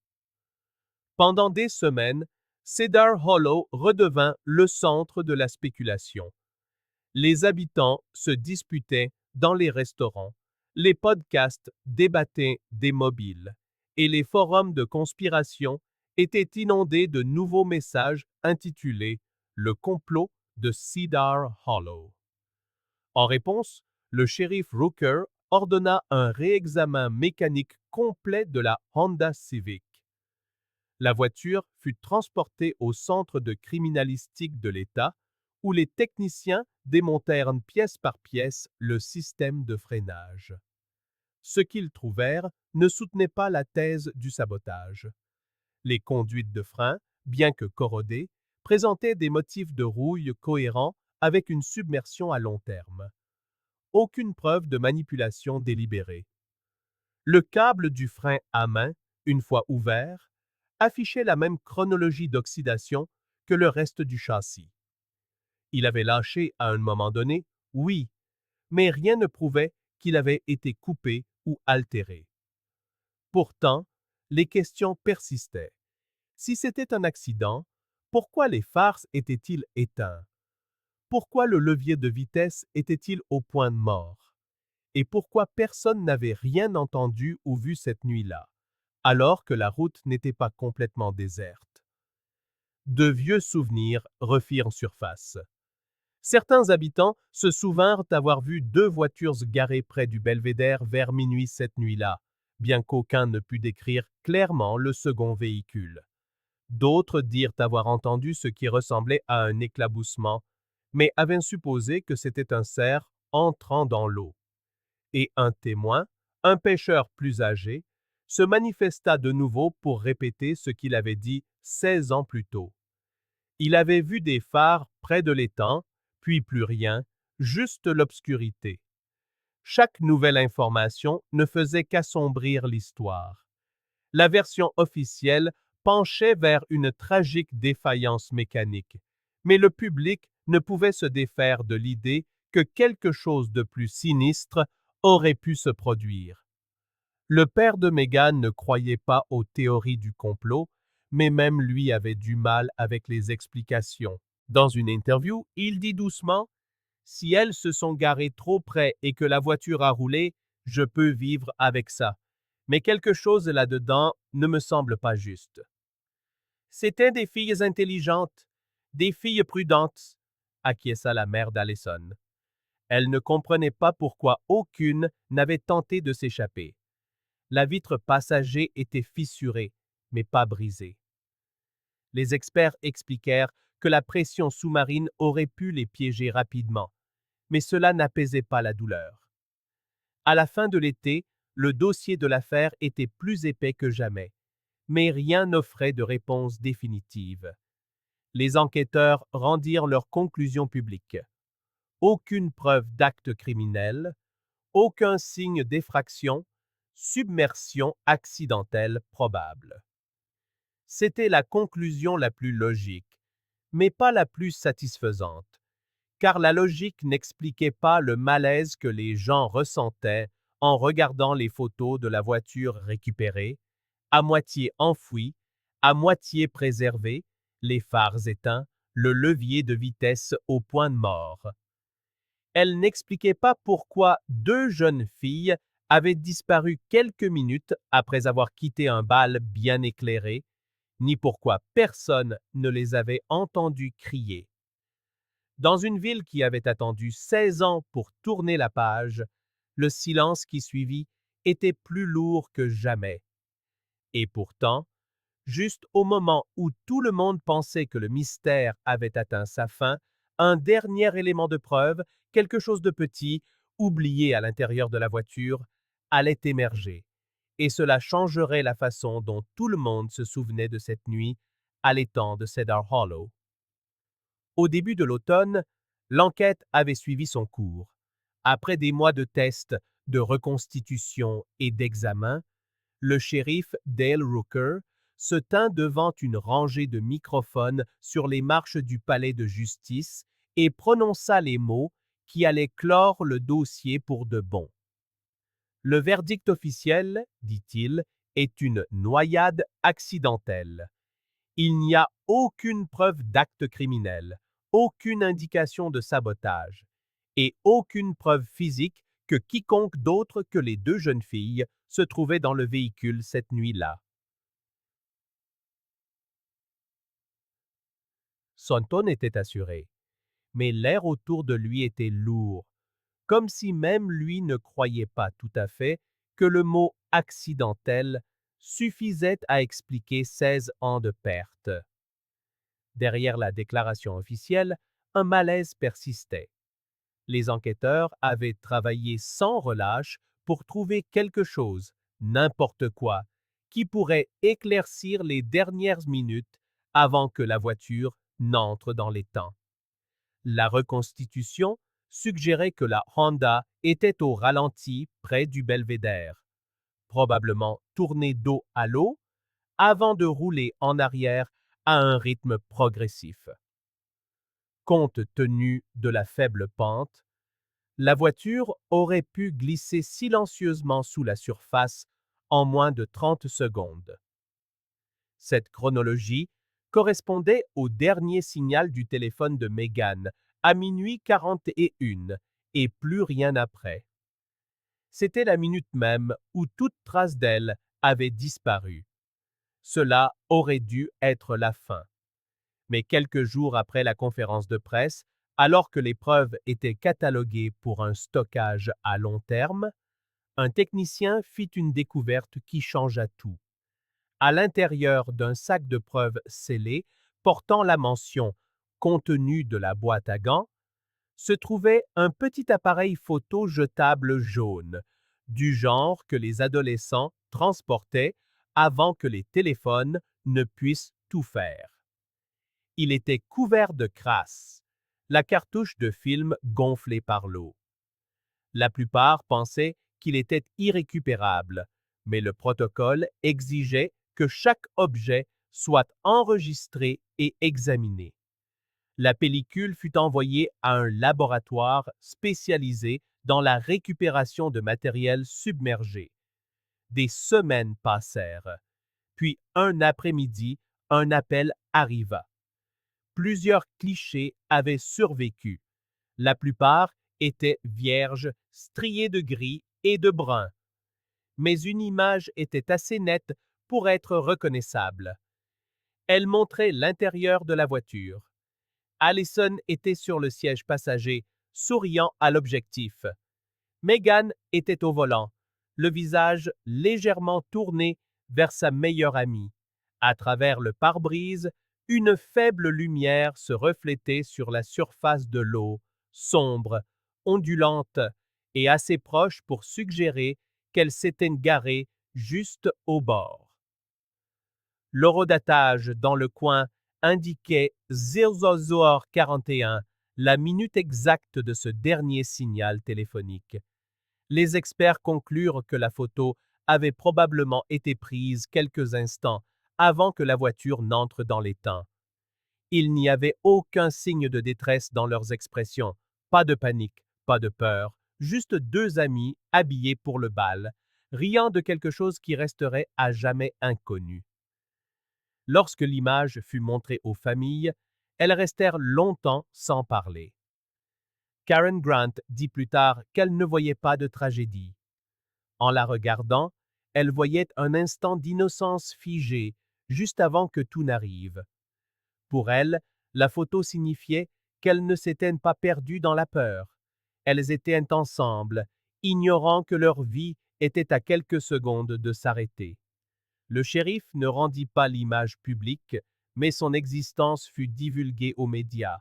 Pendant des semaines, Cedar Hollow redevint le centre de la spéculation. Les habitants se disputaient dans les restaurants, les podcasts débattaient des mobiles, et les forums de conspiration étaient inondés de nouveaux messages intitulés Le complot de Cedar Hollow. En réponse, le shérif Rooker ordonna un réexamen mécanique complet de la Honda Civic. La voiture fut transportée au centre de criminalistique de l'État, où les techniciens démontèrent pièce par pièce le système de freinage. Ce qu'ils trouvèrent ne soutenait pas la thèse du sabotage. Les conduites de frein, bien que corrodées, présentaient des motifs de rouille cohérents avec une submersion à long terme. Aucune preuve de manipulation délibérée. Le câble du frein à main, une fois ouvert, affichait la même chronologie d'oxydation que le reste du châssis. Il avait lâché à un moment donné, oui, mais rien ne prouvait qu'il avait été coupé ou altéré. Pourtant, les questions persistaient. Si c'était un accident, pourquoi les phares étaient-ils éteints? Pourquoi le levier de vitesse était-il au point de mort? Et pourquoi personne n'avait rien entendu ou vu cette nuit-là, alors que la route n'était pas complètement déserte? De vieux souvenirs refirent surface. Certains habitants se souvinrent avoir vu deux voitures garées près du belvédère vers minuit cette nuit-là, bien qu'aucun ne pût décrire clairement le second véhicule. D'autres dirent avoir entendu ce qui ressemblait à un éclaboussement, mais avaient supposé que c'était un cerf entrant dans l'eau. Et un témoin, un pêcheur plus âgé, se manifesta de nouveau pour répéter ce qu'il avait dit 16 ans plus tôt. Il avait vu des phares près de l'étang, puis plus rien, juste l'obscurité. Chaque nouvelle information ne faisait qu'assombrir l'histoire. La version officielle penchait vers une tragique défaillance mécanique, mais le public ne pouvait se défaire de l'idée que quelque chose de plus sinistre aurait pu se produire. Le père de Meghan ne croyait pas aux théories du complot, mais même lui avait du mal avec les explications. Dans une interview, il dit doucement « Si elles se sont garées trop près et que la voiture a roulé, je peux vivre avec ça. Mais quelque chose là-dedans ne me semble pas juste. » C'étaient des filles intelligentes, des filles prudentes, acquiesça la mère d'Allison. Elle ne comprenait pas pourquoi aucune n'avait tenté de s'échapper. La vitre passager était fissurée, mais pas brisée. Les experts expliquèrent que la pression sous-marine aurait pu les piéger rapidement, mais cela n'apaisait pas la douleur. À la fin de l'été, le dossier de l'affaire était plus épais que jamais, mais rien n'offrait de réponse définitive. Les enquêteurs rendirent leurs conclusions publiques. Aucune preuve d'acte criminel, aucun signe d'effraction, submersion accidentelle probable. C'était la conclusion la plus logique, mais pas la plus satisfaisante, car la logique n'expliquait pas le malaise que les gens ressentaient en regardant les photos de la voiture récupérée, à moitié enfouie, à moitié préservée, les phares éteints, le levier de vitesse au point de mort. Elle n'expliquait pas pourquoi deux jeunes filles avait disparu quelques minutes après avoir quitté un bal bien éclairé, ni pourquoi personne ne les avait entendus crier. Dans une ville qui avait attendu 16 ans pour tourner la page, le silence qui suivit était plus lourd que jamais. Et pourtant, juste au moment où tout le monde pensait que le mystère avait atteint sa fin, un dernier élément de preuve, quelque chose de petit, oublié à l'intérieur de la voiture, allait émerger. Et cela changerait la façon dont tout le monde se souvenait de cette nuit à l'étang de Cedar Hollow. Au début de l'automne, l'enquête avait suivi son cours. Après des mois de tests, de reconstitution et d'examen, le shérif Dale Rooker se tint devant une rangée de microphones sur les marches du palais de justice et prononça les mots qui allaient clore le dossier pour de bon. Le verdict officiel, dit-il, est une noyade accidentelle. Il n'y a aucune preuve d'acte criminel, aucune indication de sabotage et aucune preuve physique que quiconque d'autre que les deux jeunes filles se trouvait dans le véhicule cette nuit-là. Son ton était assuré, mais l'air autour de lui était lourd, comme si même lui ne croyait pas tout à fait que le mot accidentel suffisait à expliquer 16 ans de perte. Derrière la déclaration officielle, un malaise persistait. Les enquêteurs avaient travaillé sans relâche pour trouver quelque chose, n'importe quoi, qui pourrait éclaircir les dernières minutes avant que la voiture n'entre dans les temps. La reconstitution suggérait que la Honda était au ralenti près du belvédère, probablement tournée dos à l'eau, avant de rouler en arrière à un rythme progressif. Compte tenu de la faible pente, la voiture aurait pu glisser silencieusement sous la surface en moins de 30 secondes. Cette chronologie correspondait au dernier signal du téléphone de Megan à minuit 41 et plus rien après. C'était la minute même où toute trace d'elle avait disparu. Cela aurait dû être la fin. Mais quelques jours après la conférence de presse, alors que les preuves étaient cataloguées pour un stockage à long terme, un technicien fit une découverte qui changea tout. À l'intérieur d'un sac de preuves scellé portant la mention contenu de la boîte à gants, se trouvait un petit appareil photo jetable jaune, du genre que les adolescents transportaient avant que les téléphones ne puissent tout faire. Il était couvert de crasse, la cartouche de film gonflée par l'eau. La plupart pensaient qu'il était irrécupérable, mais le protocole exigeait que chaque objet soit enregistré et examiné. La pellicule fut envoyée à un laboratoire spécialisé dans la récupération de matériel submergé. Des semaines passèrent, puis un après-midi, un appel arriva. Plusieurs clichés avaient survécu. La plupart étaient vierges, striées de gris et de brun. Mais une image était assez nette pour être reconnaissable. Elle montrait l'intérieur de la voiture. Allison était sur le siège passager, souriant à l'objectif. Megan était au volant, le visage légèrement tourné vers sa meilleure amie. À travers le pare-brise, une faible lumière se reflétait sur la surface de l'eau, sombre, ondulante et assez proche pour suggérer qu'elle s'était garée juste au bord. L'horodatage dans le coin indiquait 00h41, la minute exacte de ce dernier signal téléphonique. Les experts conclurent que la photo avait probablement été prise quelques instants avant que la voiture n'entre dans les temps. Il n'y avait aucun signe de détresse dans leurs expressions, pas de panique, pas de peur, juste deux amis habillés pour le bal, riant de quelque chose qui resterait à jamais inconnu. Lorsque l'image fut montrée aux familles, elles restèrent longtemps sans parler. Karen Grant dit plus tard qu'elle ne voyait pas de tragédie. En la regardant, elle voyait un instant d'innocence figée, juste avant que tout n'arrive. Pour elle, la photo signifiait qu'elles ne s'étaient pas perdues dans la peur. Elles étaient ensemble, ignorant que leur vie était à quelques secondes de s'arrêter. Le shérif ne rendit pas l'image publique, mais son existence fut divulguée aux médias.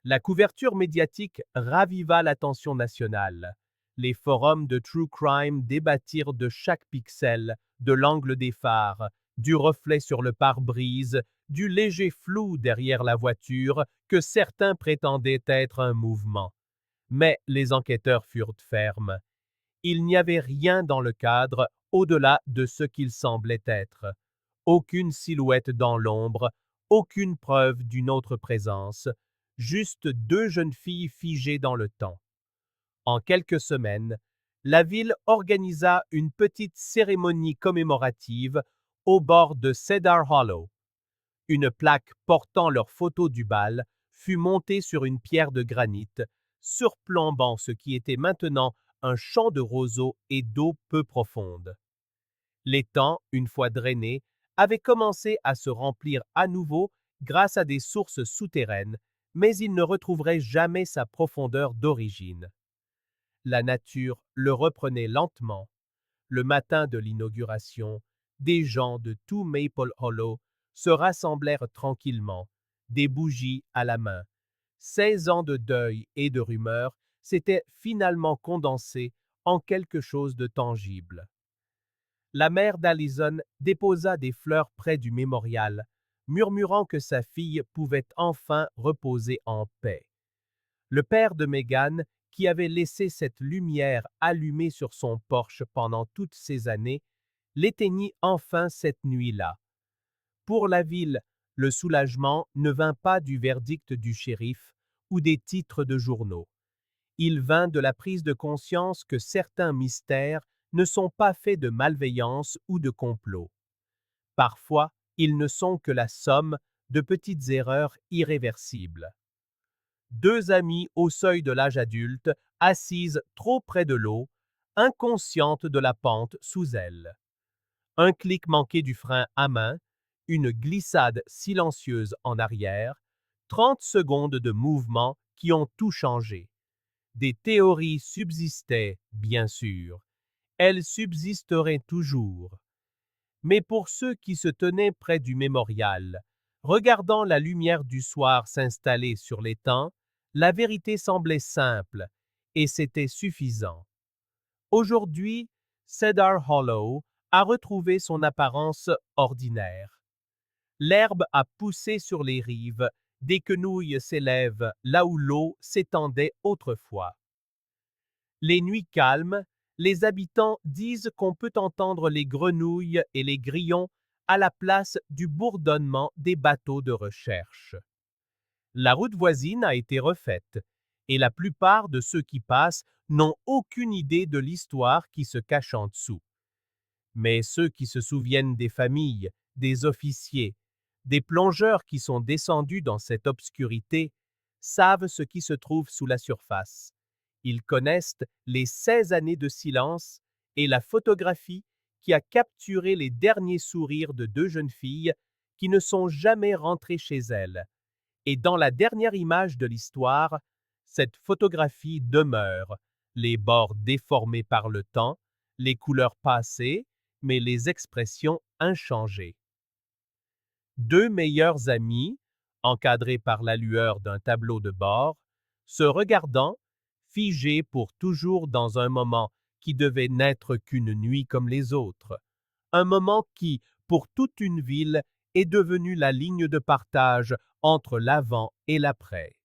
La couverture médiatique raviva l'attention nationale. Les forums de True Crime débattirent de chaque pixel, de l'angle des phares, du reflet sur le pare-brise, du léger flou derrière la voiture que certains prétendaient être un mouvement. Mais les enquêteurs furent fermes. Il n'y avait rien dans le cadre au-delà de ce qu'il semblait être. Aucune silhouette dans l'ombre, aucune preuve d'une autre présence, juste deux jeunes filles figées dans le temps. En quelques semaines, la ville organisa une petite cérémonie commémorative au bord de Cedar Hollow. Une plaque portant leur photo du bal fut montée sur une pierre de granit, surplombant ce qui était maintenant un champ de roseaux et d'eau peu profonde. L'étang, une fois drainé, avait commencé à se remplir à nouveau grâce à des sources souterraines, mais il ne retrouverait jamais sa profondeur d'origine. La nature le reprenait lentement. Le matin de l'inauguration, des gens de tout Maple Hollow se rassemblèrent tranquillement, des bougies à la main. 16 ans de deuil et de rumeurs s'étaient finalement condensés en quelque chose de tangible. La mère d'Allison déposa des fleurs près du mémorial, murmurant que sa fille pouvait enfin reposer en paix. Le père de Meghan, qui avait laissé cette lumière allumée sur son porche pendant toutes ces années, l'éteignit enfin cette nuit-là. Pour la ville, le soulagement ne vint pas du verdict du shérif ou des titres de journaux. Il vint de la prise de conscience que certains mystères ne sont pas faits de malveillance ou de complot. Parfois, ils ne sont que la somme de petites erreurs irréversibles. Deux amies au seuil de l'âge adulte, assises trop près de l'eau, inconscientes de la pente sous elles. Un clic manqué du frein à main, une glissade silencieuse en arrière, 30 secondes de mouvement qui ont tout changé. Des théories subsistaient, bien sûr. Elles subsisteraient toujours. Mais pour ceux qui se tenaient près du mémorial, regardant la lumière du soir s'installer sur l'étang, la vérité semblait simple, et c'était suffisant. Aujourd'hui, Cedar Hollow a retrouvé son apparence ordinaire. L'herbe a poussé sur les rives, des quenouilles s'élèvent là où l'eau s'étendait autrefois. Les nuits calmes, les habitants disent qu'on peut entendre les grenouilles et les grillons à la place du bourdonnement des bateaux de recherche. La route voisine a été refaite, et la plupart de ceux qui passent n'ont aucune idée de l'histoire qui se cache en dessous. Mais ceux qui se souviennent des familles, des officiers, des plongeurs qui sont descendus dans cette obscurité, savent ce qui se trouve sous la surface. Ils connaissent les 16 années de silence et la photographie qui a capturé les derniers sourires de deux jeunes filles qui ne sont jamais rentrées chez elles. Et dans la dernière image de l'histoire, cette photographie demeure, les bords déformés par le temps, les couleurs passées, mais les expressions inchangées. Deux meilleurs amis, encadrés par la lueur d'un tableau de bord, se regardant, figés pour toujours dans un moment qui devait n'être qu'une nuit comme les autres, un moment qui, pour toute une ville, est devenu la ligne de partage entre l'avant et l'après.